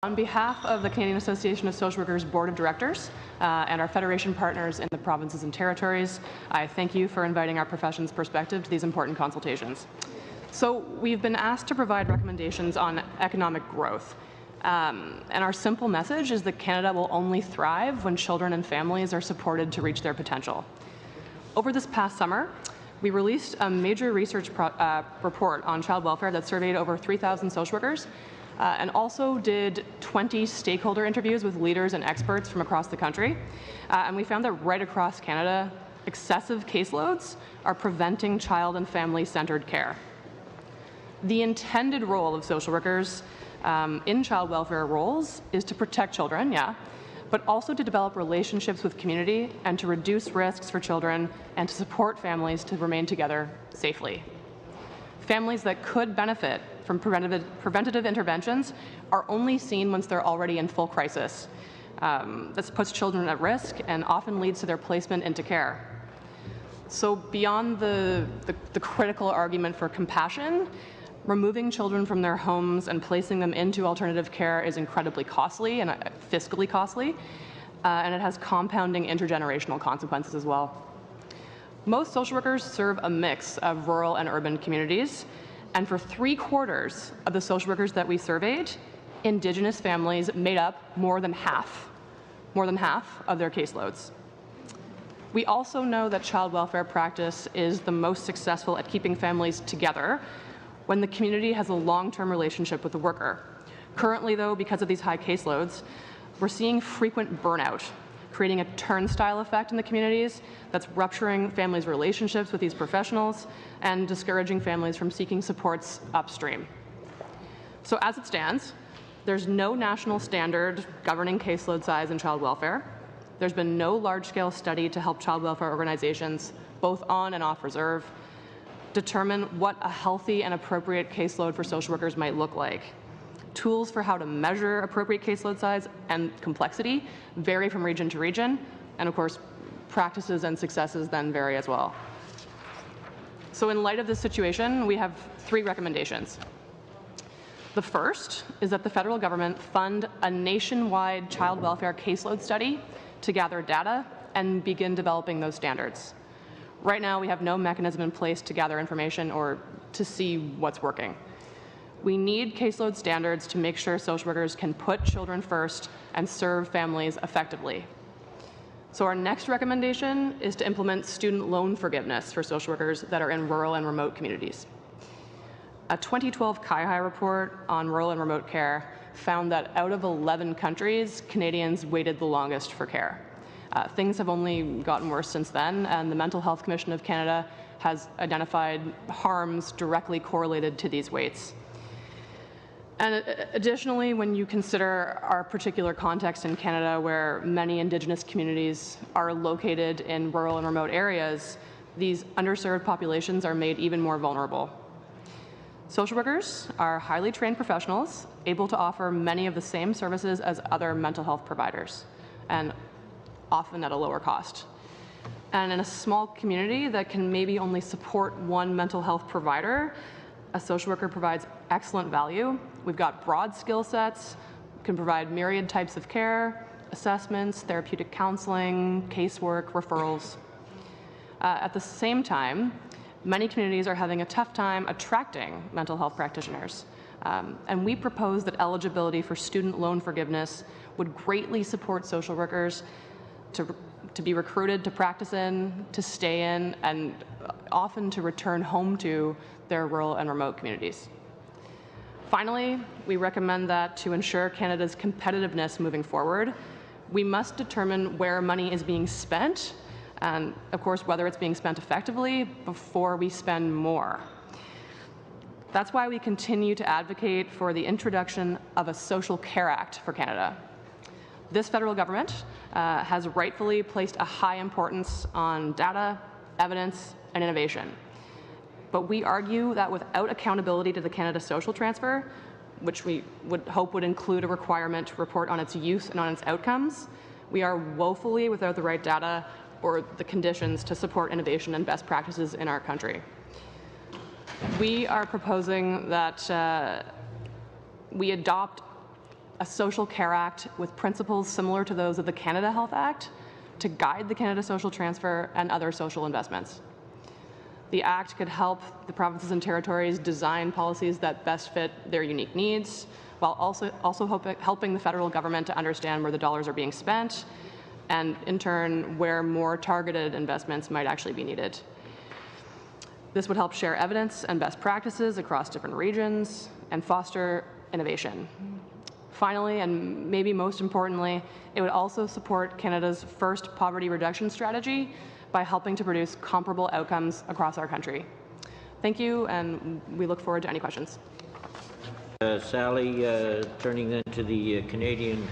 On behalf of the Canadian Association of Social Workers Board of Directors and our Federation partners in the provinces and territories, I thank you for inviting our profession's perspective to these important consultations. So we've been asked to provide recommendations on economic growth. And our simple message is that Canada will only thrive when children and families are supported to reach their potential. Over this past summer, we released a major research report on child welfare that surveyed over 3,000 social workers and also did 20 stakeholder interviews with leaders and experts from across the country. And we found that right across Canada, excessive caseloads are preventing child and family-centered care. The intended role of social workers in child welfare roles is to protect children, but also to develop relationships with community and to reduce risks for children and to support families to remain together safely. Families that could benefit from preventative interventions are only seen once they're already in full crisis. This puts children at risk and often leads to their placement into care. So beyond the critical argument for compassion, removing children from their homes and placing them into alternative care is incredibly costly and fiscally costly, and it has compounding intergenerational consequences as well. Most social workers serve a mix of rural and urban communities, and for 3/4 of the social workers that we surveyed, Indigenous families made up more than half of their caseloads. We also know that child welfare practice is the most successful at keeping families together when the community has a long-term relationship with the worker. Currently, though, because of these high caseloads, we're seeing frequent burnout, creating a turnstile effect in the communities that's rupturing families' relationships with these professionals and discouraging families from seeking supports upstream. So as it stands, there's no national standard governing caseload size in child welfare. There's been no large-scale study to help child welfare organizations, both on and off reserve, determine what a healthy and appropriate caseload for social workers might look like. Tools for how to measure appropriate caseload size and complexity vary from region to region, and of course, practices and successes then vary as well. So in light of this situation, we have 3 recommendations. The first is that the federal government fund a nationwide child welfare caseload study to gather data and begin developing those standards. Right now, we have no mechanism in place to gather information or to see what's working. We need caseload standards to make sure social workers can put children first and serve families effectively. So our next recommendation is to implement student loan forgiveness for social workers that are in rural and remote communities. A 2012 CAIHI report on rural and remote care found that out of 11 countries, Canadians waited the longest for care. Things have only gotten worse since then, and the Mental Health Commission of Canada has identified harms directly correlated to these waits. And additionally, when you consider our particular context in Canada where many Indigenous communities are located in rural and remote areas, these underserved populations are made even more vulnerable. Social workers are highly trained professionals able to offer many of the same services as other mental health providers, and often at a lower cost. And in a small community that can maybe only support one mental health provider, a social worker provides excellent value. We've got broad skill sets, can provide myriad types of care, assessments, therapeutic counseling, casework, referrals. At the same time, many communities are having a tough time attracting mental health practitioners. And we propose that eligibility for student loan forgiveness would greatly support social workers to be recruited to practice in, to stay in, and often to return home to their rural and remote communities. Finally, we recommend that to ensure Canada's competitiveness moving forward, we must determine where money is being spent, and of course, whether it's being spent effectively before we spend more. That's why we continue to advocate for the introduction of a Social Care Act for Canada. This federal government has rightfully placed a high importance on data, evidence, and innovation. But we argue that without accountability to the Canada Social Transfer, which we would hope would include a requirement to report on its use and on its outcomes, we are woefully without the right data or the conditions to support innovation and best practices in our country. We are proposing that we adopt a Social Care Act with principles similar to those of the Canada Health Act to guide the Canada Social Transfer and other social investments. The Act could help the provinces and territories design policies that best fit their unique needs, while also helping the federal government to understand where the dollars are being spent, and in turn, where more targeted investments might actually be needed. This would help share evidence and best practices across different regions and foster innovation. Finally, and maybe most importantly, it would also support Canada's first poverty reduction strategy by helping to produce comparable outcomes across our country. Thank you, and we look forward to any questions. Sally, turning then to the Canadian